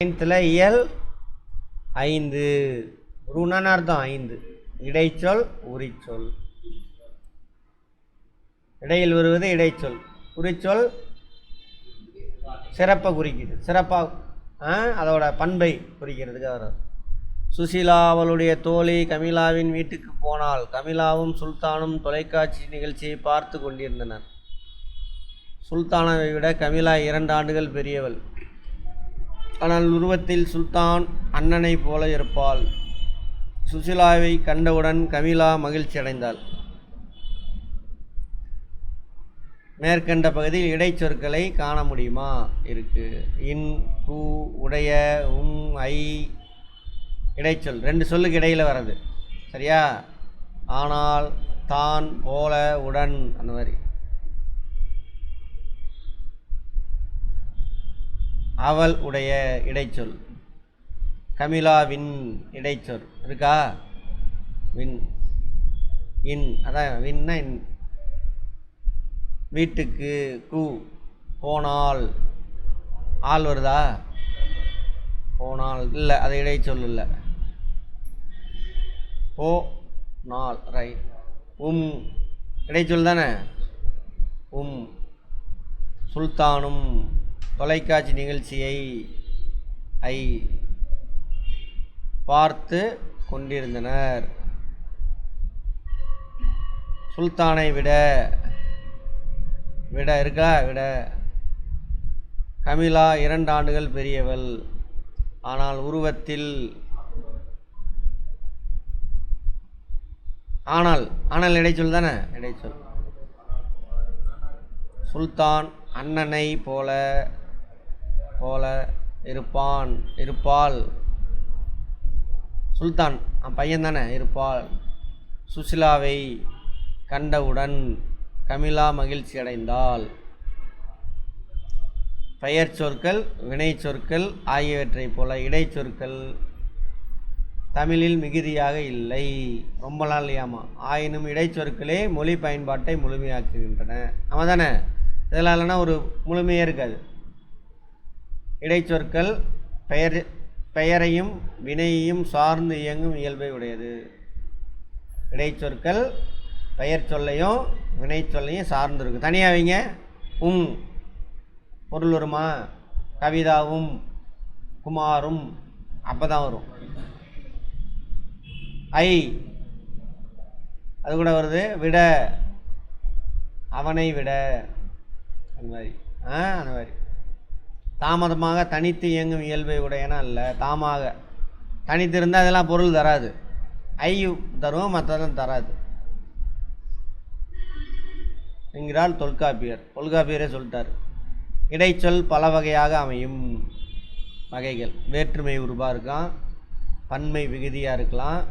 9th இயல் 5 ரூனான அர்த்தம் 5 இடைச்சொல் உரிச்சொல். இடையில் வருவது இடைச்சொல், உரிச்சொல் சிறப்பை குறிக்குது, சிறப்பாக அதோட பண்பை குறிக்கிறதுக்கு வரும். சுசீலா அவளுடைய தோழி கமிலாவின் வீட்டுக்கு போனாள். கமிலாவும் சுல்தானும் தொலைக்காட்சி நிகழ்ச்சியை பார்த்து கொண்டிருந்தனர். சுல்தானாவை விட கமிலா 2 ஆண்டுகள் பெரியவள். ஆனால் உருவத்தில் சுல்தான் அண்ணனை போல இருப்பாள். சுசீலாவை கண்டவுடன் கமிலா மகிழ்ச்சி அடைந்தாள். மேற்கண்ட பகுதியில் இடைச்சொற்களை காண முடியுமா? இருக்கு. இன், கு, உடைய, ஐ இடைச்சொல் 2 சொல்லுக்கு இடையில் வர்றது. சரியா? ஆனால், தான், போல, உடன் அந்த மாதிரி. அவள் உடைய இடைச்சொல். கமிலாவின் இடைச்சொல் இருக்கா? வின், இன், அதான் வின்னா இன். வீட்டுக்கு கு, போனால் ஆள் வருதா? போனால் இல்லை, அது இடைச்சொல் இல்லை. போ நாள் ரைட். இடைச்சொல் தானே. சுல்தானும் தொலைக்காட்சி நிகழ்ச்சியை பார்த்து கொண்டிருந்தனர். சுல்தானை விட இருக்கா? விட. கமிலா 2 ஆண்டுகள் பெரியவள். ஆனால் உருவத்தில் ஆனால் இடைச்சொல் தானே. இடைச்சொல். சுல்தான் அண்ணனை போல இருப்பாள். சுல்தான் பையன் தானே, இருப்பாள். சுசிலாவை கண்டவுடன் கமிலா மகிழ்ச்சி அடைந்தாள். பெயர் சொற்கள், வினை சொற்கள் ஆகியவற்றை போல இடைச்சொற்கள் தமிழில் மிகுதியாக இல்லை. ரொம்ப நாள் இல்லையாமா. ஆயினும் இடைச்சொற்களே மொழி பயன்பாட்டை முழுமையாக்குகின்றன. ஆமாம் தானே. இதெல்லாம் இல்லைன்னா ஒரு முழுமையே இருக்காது. இடைச்சொற்கள் பெயரையும் வினையையும் சார்ந்து இயங்கும் இயல்பை உடையது. இடைச்சொற்கள் பெயர் சொல்லையும் வினை சொல்லையும் சார்ந்து இருக்கு. தனியாக வைங்க. பொருள் வருமா? கவிதாவும் குமாரும் அப்போ தான் வரும். அது கூட வருது. விட, அவனை விட, அந்த மாதிரி அந்த மாதிரி. தாமதமாக தனித்து இயங்கும் இயல்பை உடையனா அல்ல. தாமாக தனித்து இருந்தால் அதெல்லாம் பொருள் தராது. தரும், மற்றதெல்லாம் தராது என்கிறாள் தொல்காப்பியர். தொல்காப்பியரே சொல்லிட்டார். இடைச்சொல் பல வகையாக அமையும். வகைகள் வேற்றுமை உருவாக இருக்கலாம், பன்மை விகுதியாக இருக்கலாம்.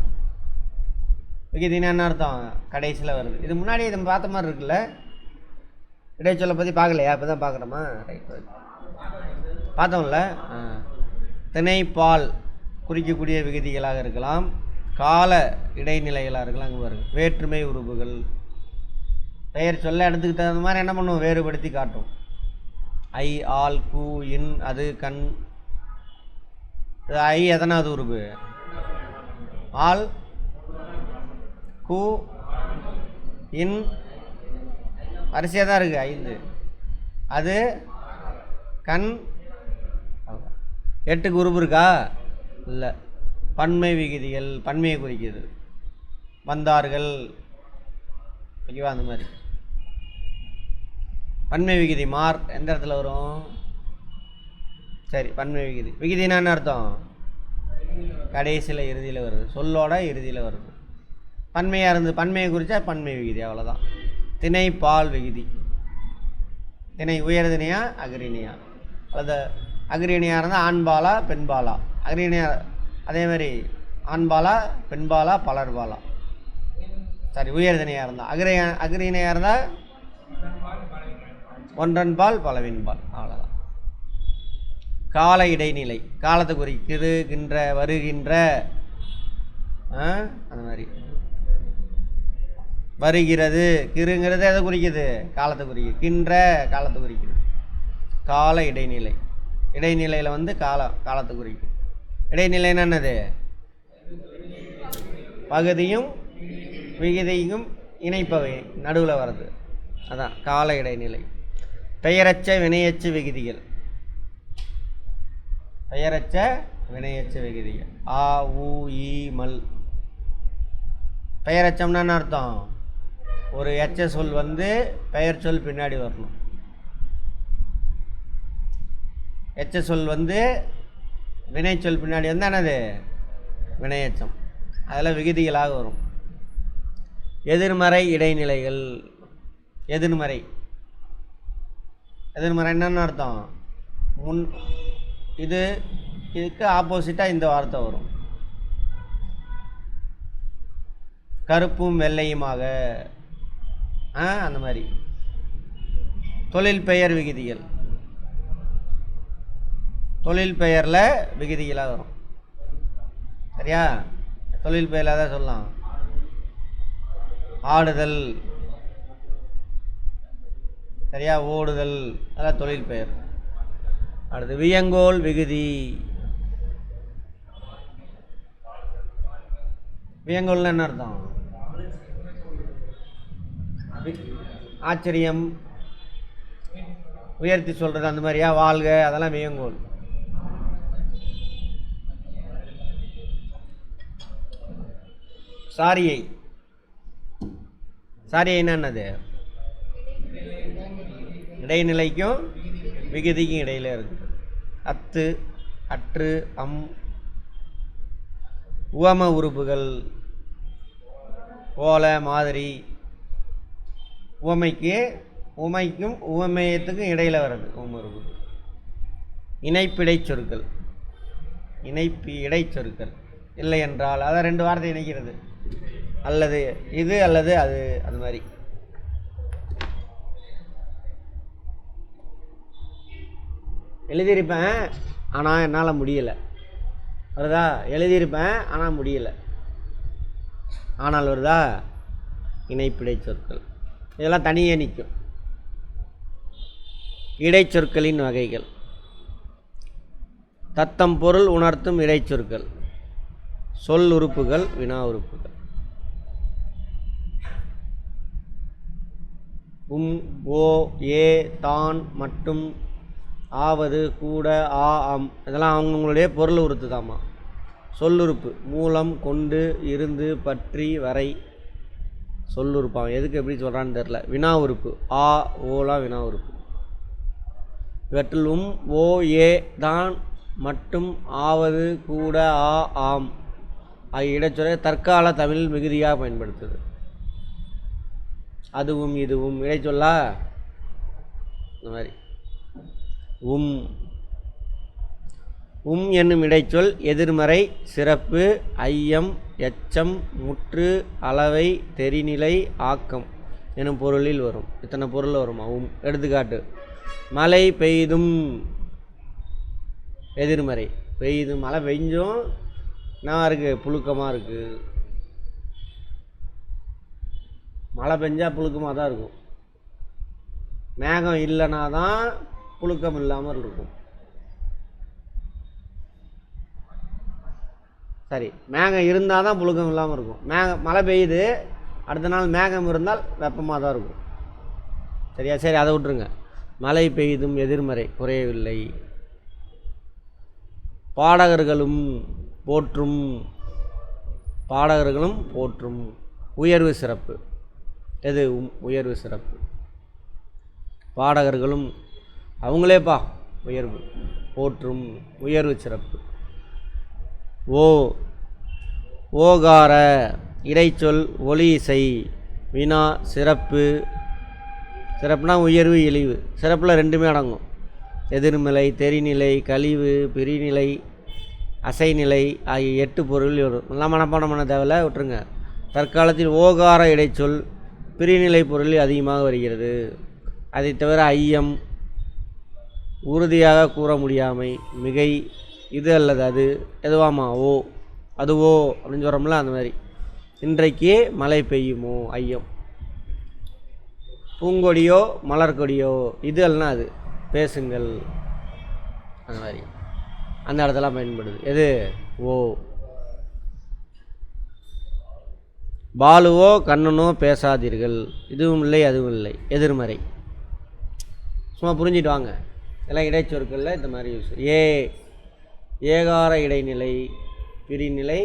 விகுதினா என்ன அர்த்தம்? கடைசியில் வருது. இது முன்னாடி இதை பார்த்த மாதிரி இருக்குல்ல. இடைச்சொல்லை பற்றி பார்க்கலையா? இப்போ தான் பார்க்குறோமா? ரைட், பார்த்தோம்ல. திணைப்பால் குறிக்கக்கூடிய விகுதிகளாக இருக்கலாம், கால இடைநிலைகளாக இருக்கலாம். அங்கே வருது வேற்றுமை உருவுகள். பெயர் சொல்ல இடத்துக்கு தகுந்த மாதிரி என்ன பண்ணுவோம்? வேறுபடுத்தி காட்டும். ஆல், கு, இன், அது, கண். எதனாவது உருவு? ஆல், கு, இன் வரிசையாக தான் இருக்குது. 5. அது, கண். 8க்கு உருவு இருக்கா? இல்லை. பன்மை விகுதிகள் பன்மையை குறிக்கிறது. வந்தார்கள், ஓகேவா? அந்த மாதிரி பன்மை விகுதி மார் எந்த இடத்துல வரும்? சரி, பன்மை விகுதி. விகுதினா என்ன அர்த்தம்? கடைசியில் இறுதியில் வருது. சொல்லோட இறுதியில் வருது. பன்மையாக இருந்து பன்மையை குறித்தா பன்மை விகுதி, அவ்வளோதான். திணை பால் விகுதி. திணை உயர்திணையா அக்ரிணியா? அல்லது அக்ரிணியாக இருந்தால் ஆண்பாலா பெண்பாலா? அக்ரிணியா அதே மாதிரி ஆண்பாலா பெண்பாலா பலர்பாலா? சரி, உயர்திணையாக இருந்தால் அக்ரிணியாக இருந்தால் ஒன்றன்பால் பலவின்பால், அவ்வளோதான். கால இடைநிலை காலத்தை குறிக்கின்ற வருகின்ற அந்த மாதிரி. வருகிறது கிருங்கிறது எதை குறிக்குது? காலத்தை குறிக்குது. கின்ற காலத்தை குறிக்குது. கால இடைநிலை. இடைநிலையில் வந்து காலத்தை குறிக்கும். இடைநிலைன்னு என்னது? பகுதியும் விகுதியும் இணைப்பவை நடுவில் வர்றது, அதான் கால இடைநிலை. பெயரச்ச வினையச்சு விகுதிகள். பெயரச்ச வினையச்சு விகுதிகள் ஆ ஊ ஈ மல். பெயரச்சம்னா என்ன அர்த்தம்? ஒரு எச்ச சொல் வந்து பெயர் சொல் பின்னாடி வரணும். எச்ச சொல் வந்து வினைச்சொல் பின்னாடி வந்து என்னது? வினையச்சம். அதில் விகுதிகளாக வரும். எதிர்மறை இடைநிலைகள். எதிர்மறை என்னன்னு அர்த்தம்? முன் இதுக்கு ஆப்போசிட்டாக இந்த வார்த்தை வரும். கருப்பும் வெள்ளையுமாக, அந்த மாதிரி. தொழில் பெயர் விகுதிகள். தொழில் பெயரில் விகுதிகளாக வரும். சரியா? தொழில் பெயரில் தான் சொல்லலாம். ஆடுதல், சரியா? ஓடுதல், அதான் தொழில் பெயர். அடுத்து வியங்கோல் விகுதி. வியங்கோல்னு என்ன அர்த்தம்? ஆச்சரியம், உயர்த்தி சொல்கிறது, அந்த மாதிரியா? வாழ்க, அதெல்லாம் வியங்கோல். சாரியை. சாரியைன்னா என்னது? இடைநிலைக்கும் விகுதிக்கும் இடையில இருக்குது. அத்து, அற்று, அம். உவம உறுப்புகள். போல, மாதிரி. உமைக்கும் உவமேயத்துக்கும் இடையில் வர்றது உவம உறுப்பு. இணைப்பிடை சொற்கள். இடை சொற்கள் இல்லை என்றால், அதை ரெண்டு வார்த்தை இணைக்கிறது. அல்லது இது அல்லது அது, அது மாதிரி. எழுதியிருப்பேன் ஆனால் என்னால் முடியலை. வருதா? எழுதியிருப்பேன் ஆனால் முடியலை. ஆனால் வருதா? இணைப்பிடை சொற்கள். இதெல்லாம் தனியே நிற்கும். இடைச்சொற்களின் வகைகள். தத்தம் பொருள் உணர்த்தும் இடைச்சொற்கள். சொல் உறுப்புகள், வினா உறுப்புகள். ஓ, ஏ, தான், மட்டும், ஆவது, கூட, ஆ, அம், இதெல்லாம் அவங்கவுங்களுடைய பொருள் உறுத்து தாம்மா. சொல்லுறுப்பு. மூலம், கொண்டு, இருந்து, பற்றி, வரை. சொல்லுறுப்பான் எதுக்கு எப்படி சொல்கிறான்னு தெரில. வினா உறுப்பு. ஆ, ஓலாம் வினா உறுப்பு. இவற்றில் ஓ, ஏ, தான், மட்டும், ஆவது, கூட, ஆ, ஆம் ஆகிய இடைச்சொல்லை தற்கால தமிழ் மிகுதியாக பயன்படுத்துது. அதுவும் இதுவும் இடைச்சொல்லா? இந்த மாதிரி. என்னும் இடைச்சொல் எதிர்மறை, சிறப்பு, ஐயம், எச்சம், முற்று, அளவை, தெரிநிலை, ஆக்கம் எனும் பொருளில் வரும். இத்தனை பொருள் வருமா? எடுத்துக்காட்டு: மழை பெய்தும். எதிர்மறை. பெய்தும், மழை பெஞ்சும் என்ன இருக்குது? புழுக்கமாக இருக்குது. மழை பெஞ்சால் புழுக்கமாக தான் இருக்கும். மேகம் இல்லைனா தான் புழுக்கம் இல்லாமல் இருக்கும். சரி, மேகம் இருந்தால் தான் புழுக்கம் இல்லாமல் இருக்கும். மழை பெய்யுது, அடுத்த நாள் மேகம் இருந்தால் வெப்பமாக தான் இருக்கும். சரியா? சரி, அதை விட்டுருங்க. மழை பெய்தும் எதிர்மறை, குறையவில்லை. பாடகர்களும் போற்றும். பாடகர்களும் போற்றும். உயர்வு சிறப்பு. எது? உயர்வு சிறப்பு. பாடகர்களும் அவங்களேப்பா உயர்வு. போற்றும் உயர்வு சிறப்பு. ஓகார இடைச்சொல், ஒலி இசை. வினா சிறப்பு. சிறப்புனா உயர்வு, இழிவு. சிறப்பில் ரெண்டுமே அடங்கும். எதிர்நிலை, தெரிநிலை, கழிவு, பிரிநிலை, அசைநிலை ஆகிய 8 பொருள் வரும். எல்லாம் மனப்பாடம் பண்ண தேவையில்ல, விட்டுருங்க. தற்காலத்தில் ஓகார இடைச்சொல் பிரிநிலை பொருளில் அதிகமாக வருகிறது. அதை தவிர ஐயம், உறுதியாக கூற முடியாமை, மிகை, இது அல்லது அது, எதுவாமா? அதுவோ அப்படின்னு சொல்கிறோம்ல, அந்த மாதிரி. இன்றைக்கு மழை பெய்யுமோ? ஐயம். பூங்கொடியோ மலர்கொடியோ? இது அல்லனா அது. பேசுங்கள். அந்த மாதிரி அந்த இடத்துல பயன்படுது. எது? ஓ. பாலுவோ கண்ணனோ பேசாதீர்கள், இதுவும் இல்லை அதுவும் இல்லை, எதிர்மறை. சும்மா புரிஞ்சிட்டு வாங்க, எல்லாம் இடைச்சொற்களில் இந்த மாதிரி யூஸ். ஏகார இடைநிலை, பிரிநிலை,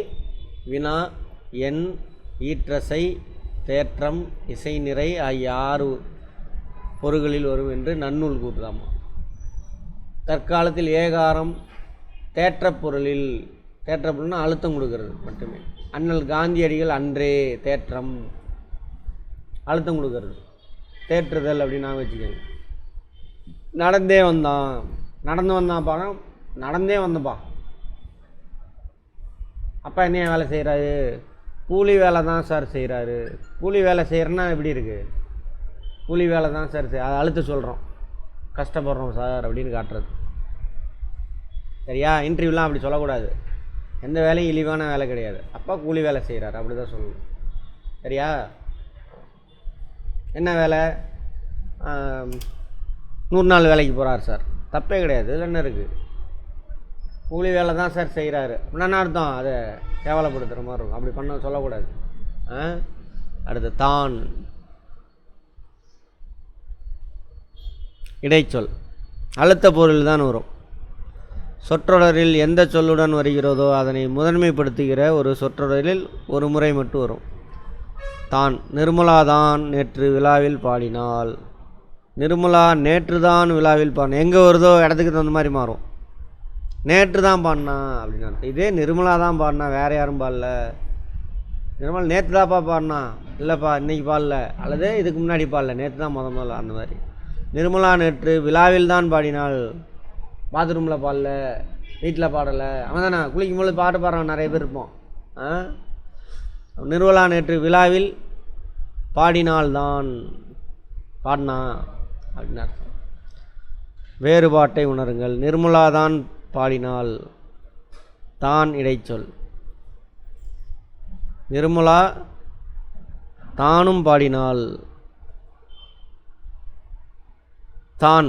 வினா, எண், ஈற்றசை, தேற்றம், இசைநிறை ஆகிய 6 பொருள்களில் வரும் என்று நன்னூல் கூறுதாமா. தற்காலத்தில் ஏகாரம் தேற்றப்பொருளில், தேற்றப்பொருள்னா அழுத்தம் கொடுக்கறது மட்டுமே. அண்ணல் காந்தியடிகள் அன்றே தேற்றம், அழுத்தம் கொடுக்கறது, தேற்றுதல் அப்படின்னு நான் வச்சுக்கோங்க. நடந்தே வந்தான், நடந்து வந்தான்ப்பா, நடந்தே வந்தப்பா. அப்பா என்ன வேலை செய்கிறாரு? கூலி வேலை தான் சார் செய்கிறாரு. கூலி வேலை செய்கிறேன்னா எப்படி இருக்குது? கூலி வேலை தான் சார் அதை அழுத்த சொல்கிறோம், கஷ்டப்படுறோம் சார் அப்படின்னு காட்டுறது. சரியா? இன்டர்வியூலாம் அப்படி சொல்லக்கூடாது. எந்த வேலையும் இழிவான வேலை கிடையாது. அப்பா கூலி வேலை செய்கிறார் அப்படி தான் சொல்லணும். சரியா? என்ன வேலை? 100 நாள் வேலைக்கு போகிறார் சார், தப்பே கிடையாது. இதில் என்ன இருக்குது? கூலி வேலை தான் சார் செய்கிறாரு அப்படின்னா அர்த்தம் அதை கேவலப்படுத்துகிற மாதிரி இருக்கும். அப்படி பண்ண சொல்லக்கூடாது. அடுத்து தான் இடைச்சொல், அழுத்த பொருள் தான் வரும். சொற்றொடரில் எந்த சொல்லுடன் வருகிறதோ அதனை முதன்மைப்படுத்துகிற ஒரு சொற்றொடரில் ஒரு முறை மட்டும் வரும். தான். நிர்மலா தான் நேற்று விழாவில் பாடினாள். நிர்மலா நேற்று தான் விழாவில் பாடினா, எங்கே வருதோ இடத்துக்கு தகுந்த மாதிரி மாறும். நேற்று தான் பாடினா அப்படின்னு அர்த்தம். இதே நிர்மலா தான் பாடினா, வேறு யாரும் பாடல. நிர்மலா நேற்று தான்ப்பா பாடினா, இல்லைப்பா இன்றைக்கி பாடல, அல்லது இதுக்கு முன்னாடி பாடல, நேற்று தான் முதல்ல. அந்த மாதிரி நிர்மலா நேற்று விழாவில் தான் பாடினாள், பாத்ரூமில் பாடல, வீட்டில் பாடலை. அவன் தானே குளிக்கும் போது பாட்டு பாடுறவன் நிறைய பேர் இருப்போம். நிர்மலா நேற்று விழாவில் பாடினால்தான், பாடினா அப்படின்னு அர்த்தம். வேறுபாட்டை உணருங்கள். நிர்மலா தான் பாடினாள், தான் இடைச்சொல். நிர்மலா தானும் பாடினாள், தான்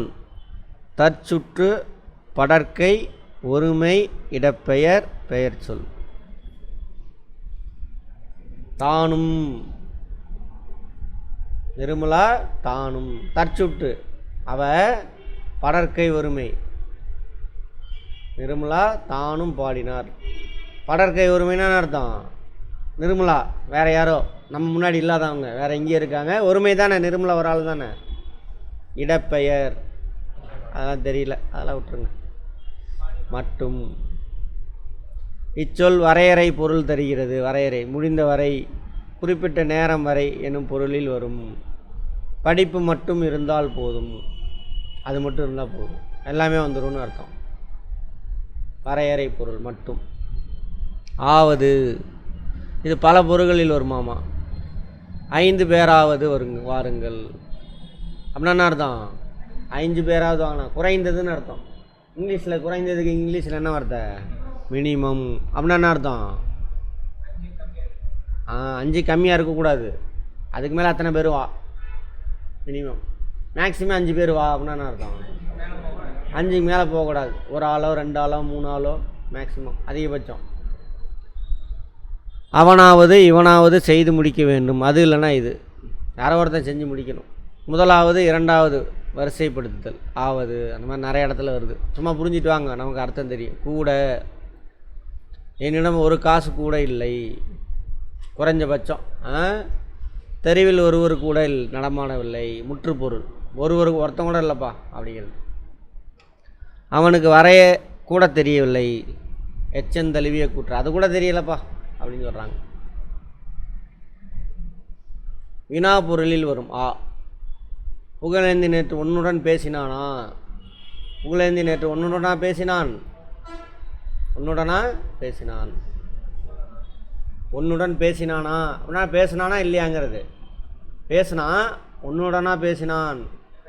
தற்சுற்று படற்கை ஒருமை இடப்பெயர் பெயர் சொல். தானும், நிர்மலா தானும், தற்சுற்று அவ படற்கை ஒருமை. நிர்மலா தானும் பாடினார். படற்கை ஒருமைன்னா அர்த்தம் நிர்மலா வேறு யாரோ, நம்ம முன்னாடி இல்லாதவங்க, வேறு எங்கேயும் இருக்காங்க. ஒருமை தானே, நிர்மலா ஒரு ஆள் தானே. இடப்பெயர் அதெல்லாம் தெரியல, அதெல்லாம் விட்டுருங்க. மட்டும். இச்சொல் வரையறை பொருள் தருகிறது. வரையறை முடிந்த வரை, குறிப்பிட்ட நேரம் வரை எனும் பொருளில் வரும். படிப்பு மட்டும் இருந்தால் போதும், அது மட்டும் இருந்தால் போதும், எல்லாமே வந்துடும்னு அர்த்தம். வரையறை பொருள் மட்டும். ஆவது, இது பல பொருள்களில் வருமாமா. 5 பேராவது வாருங்கள் அப்படின்னா அர்த்தம் 5 பேராவது வாங்கினா, குறைந்ததுன்னு அர்த்தம். இங்கிலீஷில் குறைந்ததுக்கு இங்கிலீஷில் என்ன வார்த்தை? மினிமம். அப்படின்னா என்ன அர்த்தம்? 5 கம்மியாக இருக்கக்கூடாது, அதுக்கு மேலே அத்தனை பேர் வா. மினிமம். மேக்ஸிமம் 5 பேர் வா அப்படின்னா என்ன அர்த்தம்? 5க்கு மேலே போகக்கூடாது. ஒரு ஆளோ 2 ஆளோ 3 ஆளோ மேக்ஸிமம், அதிகபட்சம். அவனாவது இவனாவது செய்து முடிக்க வேண்டும், அது இல்லைன்னா இது யாரோ ஒருத்தன் செஞ்சு முடிக்கணும். முதலாவது இரண்டாவது வரிசைப்படுத்துதல் ஆவது, அந்த மாதிரி நிறைய இடத்துல வருது. சும்மா புரிஞ்சிட்டு வாங்க, நமக்கு அர்த்தம் தெரியும். கூட, என்னிடம் ஒரு காசு கூட இல்லை, குறைஞ்சபட்சம். தெருவில் ஒருவர் கூட நடமாடவில்லை, முற்றுப்பொருள். ஒருத்தன் கூட இல்லைப்பா அப்படிங்கிறது. அவனுக்கு வரைய கூட தெரியவில்லை, எச்சந்தழுவிய கூற்று, அது கூட தெரியலப்பா அப்படின்னு சொல்கிறாங்க. வினா பொருளில் வரும். புகழேந்தி நேற்று உன்னுடன் பேசினானா? புகழேந்தி நேற்று உன்னுடனா பேசினான்? உன்னுடனா பேசினான். உன்னுடன் பேசினானா அப்படின்னா பேசினானா இல்லையாங்கிறது. பேசினா, உன்னுடனா பேசினான்.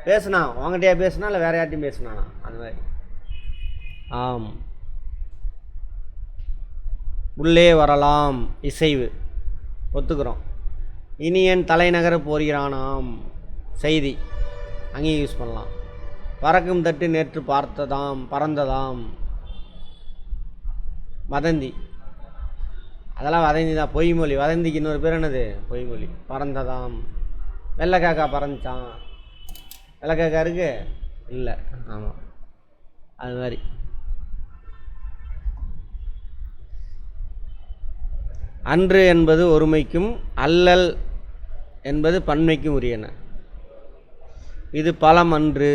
பேசினான், உங்ககிட்டயா பேசினா இல்லை வேற யார்ட்டையும் பேசினானா? அந்த மாதிரி. ஆம். உள்ளே வரலாம், இசைவு, ஒத்துக்கிறோம். இனி என் தலைநகர் போகிறானாம், செய்தி, அங்கேயும் யூஸ் பண்ணலாம். பறக்கும் தட்டு நேற்று பார்த்ததாம் பறந்ததாம். வதந்தி, அதெல்லாம் வதந்தி தான், பொய்மொழி. வதந்திக்கு இன்னொரு பேர் என்னது? பொய்மொழி. பறந்ததாம். வெள்ளைக்காக்கா பறந்துச்சான். வெள்ளைக்காக்கா இருக்கு இல்லை? ஆமாம், அது மாதிரி. அன்று என்பது ஒருமைக்கும் அல்லல் என்பது பன்மைக்கும் உரியன. இது பழம் அன்று,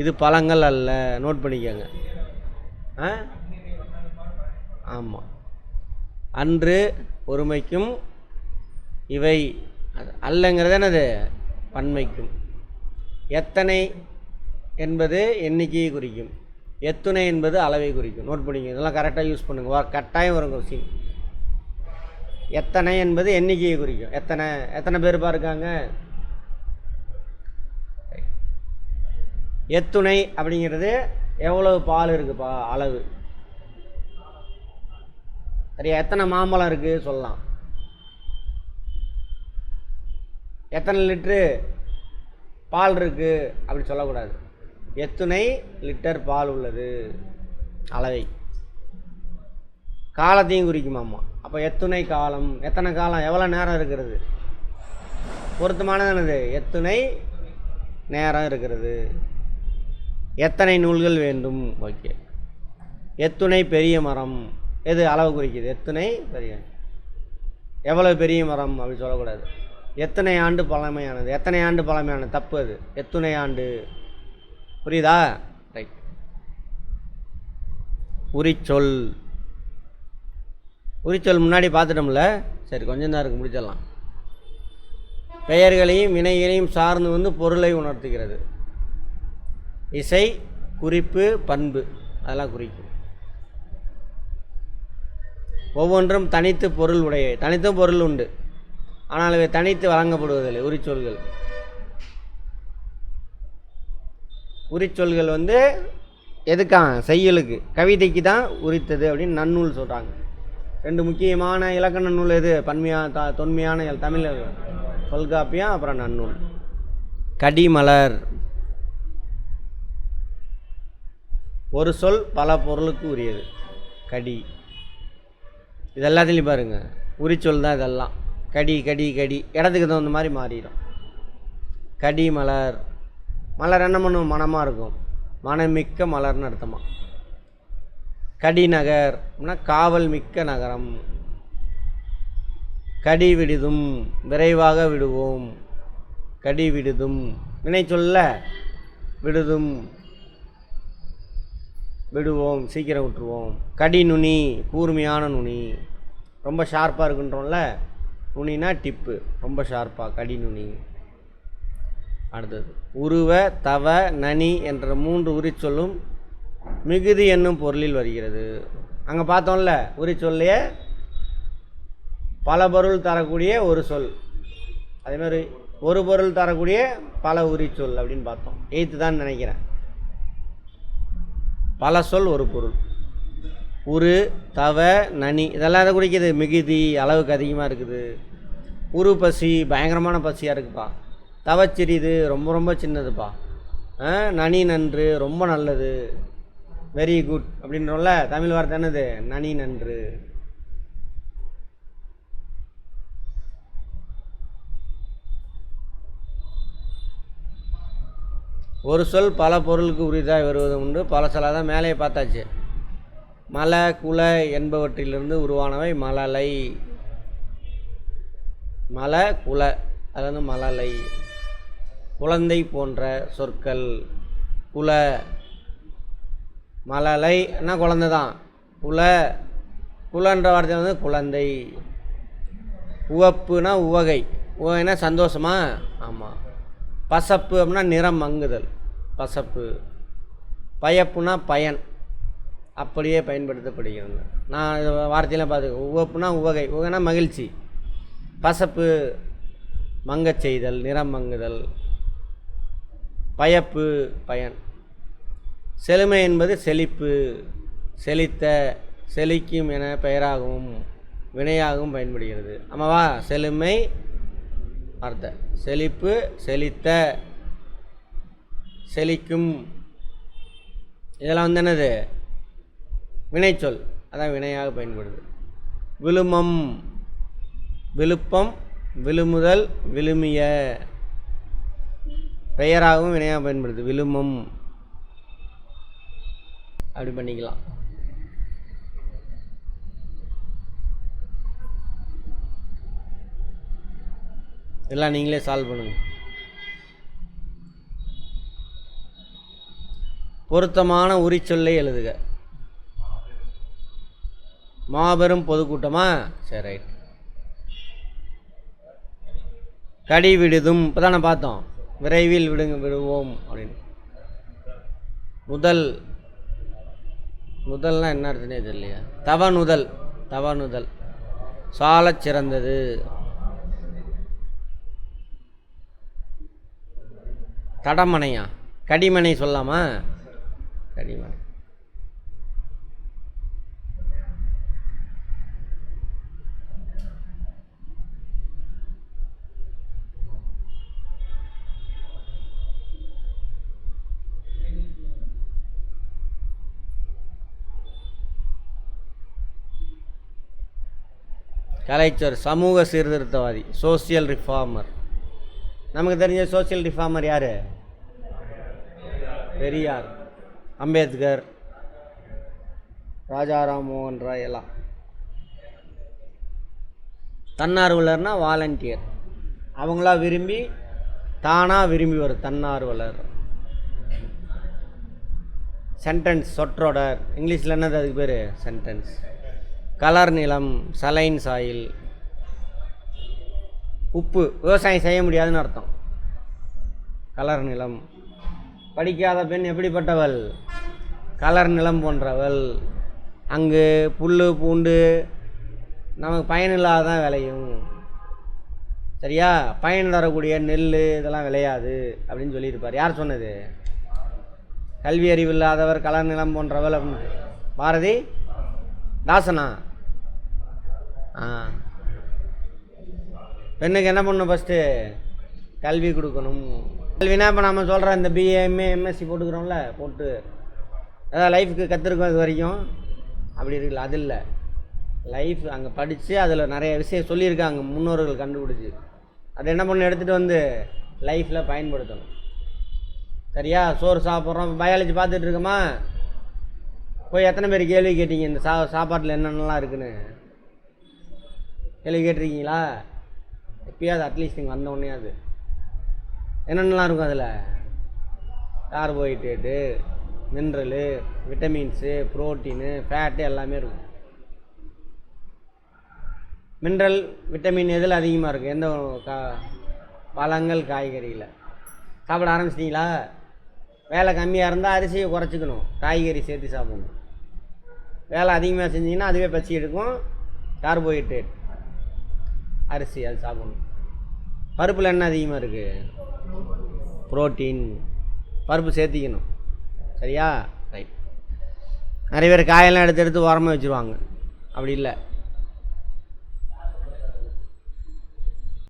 இது பழங்கள் அல்ல. நோட் பண்ணிக்கோங்க. ஆமாம், அன்று ஒருமைக்கும், இவை அல்லங்கிறது என்னது? பன்மைக்கும். எத்தனை என்பது எண்ணிக்கையை குறிக்கும், எத்துணை என்பது அளவை குறிக்கும். நோட் பண்ணிக்கோங்க, இதெல்லாம் கரெக்டாக யூஸ் பண்ணுங்கள், கட்டாயம் வரும் கொஸ்டின். எத்தனை என்பது எண்ணிக்கையை குறிக்கும். எத்தனை பேர் இருக்காங்க? எத்துணை அப்படிங்கிறது எவ்வளவு பால் இருக்குப்பா, அளவு. சரியா? எத்தனை மாம்பழம் இருக்குது சொல்லலாம். எத்தனை லிட்ரு பால் இருக்குது அப்படி சொல்லக்கூடாது. எத்துணை லிட்டர் பால் உள்ளது, அளவை. காலத்தையும் குறிக்குமாம்மா. அப்போ எத்துணை காலம், எத்தனை காலம், எவ்வளோ நேரம் இருக்கிறது. பொருத்தமானது என்னது? எத்துணை நேரம் இருக்கிறது. எத்தனை நூல்கள் வேண்டும். ஓகே. எத்துணை பெரிய மரம், எது அளவு குறிக்குது? எத்துணை பெரிய, எவ்வளவு பெரிய மரம் அப்படி சொல்லக்கூடாது. எத்தனை ஆண்டு பழமையானது, எத்தனை ஆண்டு பழமையானது, தப்பு அது. எத்துணை ஆண்டு. புரியுதா? ரைட். உரிச்சொல். உரிச்சொல் முன்னாடி பார்த்துட்டோம்ல, சரி கொஞ்சம் தான் இருக்குது, முடிச்சிடலாம். பெயர்களையும் வினைகளையும் சார்ந்து பொருளை உணர்த்துகிறது. இசை, குறிப்பு, பண்பு அதெல்லாம் குறிக்கும். ஒவ்வொன்றும் தனித்து பொருள் உடைய, தனித்தும் பொருள் உண்டு, ஆனால் இவை தனித்து வழங்கப்படுவதில்லை. உரிச்சொல்கள். உரிச்சொல்கள் எதுக்கான்? செய்யுளுக்கு, கவிதைக்கு தான் உரித்தது அப்படின்னு நன்னூல் சொல்கிறாங்க. ரெண்டு முக்கியமான இலக்கண நூல் எது? தொன்மையான தமிழ் தொல்காப்பியம், அப்புறம் நன்னூல். கடிமலர். ஒரு சொல் பல பொருளுக்கு உரியது. கடி. இது எல்லாத்துலேயும் பாருங்கள், உரிச்சொல் தான் இதெல்லாம். கடி கடி கடி, இடத்துக்கு தகுந்த மாதிரி மாறிடும். கடி மலர். மலர் என்ன பண்ணும்? மனமாக இருக்கும். மனமிக்க மலர்னு அர்த்தமா. கடிநகர் காவல் மிக்க நகரம். கடி விடுதும், விரைவாக விடுவோம். கடி விடுதும், வினை சொல்ல. விடுதும், விடுவோம், சீக்கிரம் விட்டுருவோம். கடி நுனி, கூர்மையான நுனி, ரொம்ப ஷார்ப்பாக இருக்குன்றோம்ல. நுனினா டிப்பு, ரொம்ப ஷார்ப்பாக. கடி நுனி. அடுத்தது உருவ, தவ, நனி என்ற 3 உரிச்சொல்லும் மிகுதி என்னும் பொருளில் வருகிறது. அங்கே பார்த்தோம்ல, உரிச்சொல்லையே பல பொருள் தரக்கூடிய ஒரு சொல், அதேமாதிரி ஒரு பொருள் தரக்கூடிய பல உரிச்சொல் அப்படின்னு பார்த்தோம். 8th தான் நினைக்கிறேன். பல சொல் ஒரு பொருள். உரு, தவ, நனி இதெல்லாம் எதை குறிக்குது? மிகுதி, அளவுக்கு அதிகமாக இருக்குது. உரு பசி, பயங்கரமான பசியாக இருக்குப்பா. தவச்சிறிது, ரொம்ப ரொம்ப சின்னதுப்பா. நனி நன்று, ரொம்ப நல்லது, வெரி குட் அப்படின்றோம்ல. தமிழ் வார்த்தை என்னது? நனி நன்று. ஒரு சொல் பல பொருளுக்கு உரிதாக வருவது உண்டு. பல சொல்லாக தான் மேலேயே பார்த்தாச்சு. மல, குல என்பவற்றிலிருந்து உருவானவை மலலை. மல, குல, அது மலலை. குழந்தை போன்ற சொற்கள். குல, மலலை என்ன குழந்தை தான். குல, குலன்ற வார்த்தை குழந்தை. உவப்புனா உவகை, உவகைனா சந்தோஷமா. ஆமாம். பசப்பு அப்படின்னா நிறம் மங்குதல், பசப்பு. பயப்புனா பயன், அப்படியே பயன்படுத்தப்படுகிறது. நான் வார்த்தையெல்லாம் பார்த்துக்கேன். உவப்புனா உவகை, உவகைனா மகிழ்ச்சி. பசப்பு மங்கச் செய்தல், நிறம் மங்குதல். பயப்பு பயன். செழுமை என்பது செழிப்பு, செழித்த, செழிக்கும் என பெயராகவும் வினையாகவும் பயன்படுகிறது. ஆமாவா? செழுமை வார்த்தை, செழிப்பு, செழித்த, செழிக்கும். இதெல்லாம் வந்து என்னது? வினைச்சொல், அதான் வினையாக பயன்படுது. விழுமம், விழுப்பம், விழுமுதல், விழுமிய, பெயராகவும் வினையாக பயன்படுது. விழுமம் அப்படி பண்ணிக்கலாம். இதெல்லாம் நீங்களே சால்வ் பண்ணுங்க. பொருத்தமான உரிச்சொல்லை எழுதுக. மாபெரும் பொதுக்கூட்டமா? சரி, ரைட். கடி விடுதும் இப்போ தானே பார்த்தோம். விரைவில் விடுவோம் அப்படின்னு. முதல், முதல்னா என்ன அர்த்தனே தெரியலையா? தவநுதல், தவநுதல், சாலச் சிறந்தது. தடமனையா? கடிமனை சொல்லாமா? கடிமனை. கலைச்சர், சமூக சீர்திருத்தவாதி, சோசியல் ரிஃபார்மர். நமக்கு தெரிஞ்ச சோசியல் ரிஃபார்மர் யார்? பெரியார், அம்பேத்கர், ராஜாராம் மோகன் ராய் எல்லாம். தன்னார்வலர்னா வாலண்டியர், அவங்களா விரும்பி தானாக விரும்பி வரும் தன்னார்வலர். சென்டென்ஸ், சொற்றொடர், இங்கிலீஷில் என்னது அதுக்கு பேர்? சென்டென்ஸ். கலர் நிலம், சலைன் சாயில், உப்பு, விவசாயம் செய்ய முடியாதுன்னு அர்த்தம். கலர் நிலம். படிக்காத பெண் எப்படிப்பட்டவள்? கலர் நிலம் போன்றவள். அங்கு புல் பூண்டு நமக்கு பயனில்லாதான் விளையும். சரியா? பயன் தரக்கூடிய நெல் இதெல்லாம் விளையாது அப்படின்னு சொல்லியிருப்பார். யார் சொன்னது? கல்வி அறிவில்லாதவர் கலர் நிலம் போன்றவள் அப்படின்னு. பாரதி தாசனா? பெண்ணுக்கு என்ன பண்ணணும்? ஃபஸ்ட்டு கல்வி கொடுக்கணும். கல்வினா இப்போ நம்ம சொல்கிற இந்த பிஏ எம்ஏ எம்எஸ்சி போட்டுக்கிறோம்ல, போட்டு அதான் லைஃபுக்கு கற்றுருக்கோம் இது வரைக்கும். அப்படி இருக்குல்ல, அது இல்லை. லைஃப் அங்கே படித்து அதில் நிறைய விஷயம் சொல்லியிருக்காங்க முன்னோர்கள் கண்டுபிடிச்சி. அதை என்ன பண்ணணும்? எடுத்துகிட்டு வந்து லைஃப்பில் பயன்படுத்தணும். சரியா? சோறு சாப்பிட்றோம், பயாலஜி பார்த்துட்டு இருக்கோமா? போய் எத்தனை பேர் கேள்வி கேட்டீங்க இந்த சாப்பாட்டில் என்னென்னலாம் இருக்குன்னு? கேள்வி கேட்டிருக்கீங்களா? எப்பயாவது அட்லீஸ்ட் நீங்கள் வந்தோடனே அது என்னென்னலாம் இருக்கும் அதில்? கார்போஹைட்ரேட்டு, மினரலு, விட்டமின்ஸு, ப்ரோட்டீனு, ஃபேட்டு எல்லாமே இருக்கும். மினரல் விட்டமின் எதில் அதிகமாக இருக்குது? எந்த பழங்கள் காய்கறியில். சாப்பிட ஆரம்பிச்சிட்டிங்களா? வேலை கம்மியாக இருந்தால் அரிசியை குறைச்சிக்கணும், காய்கறி சேர்த்து சாப்பிடணும். வேலை அதிகமாக செஞ்சிங்கன்னா அதுவே பசி எடுக்கும். கார்போஹைட்ரேட் அரிசி அது சாப்பிடணும். பருப்பில் என்ன அதிகமாக இருக்குது? புரோட்டீன், பருப்பு சேர்த்திக்கணும். சரியா? ரைட். நிறைய பேர் காயெல்லாம் எடுத்து எடுத்து ஓரமாக வச்சுருவாங்க. அப்படி இல்லை.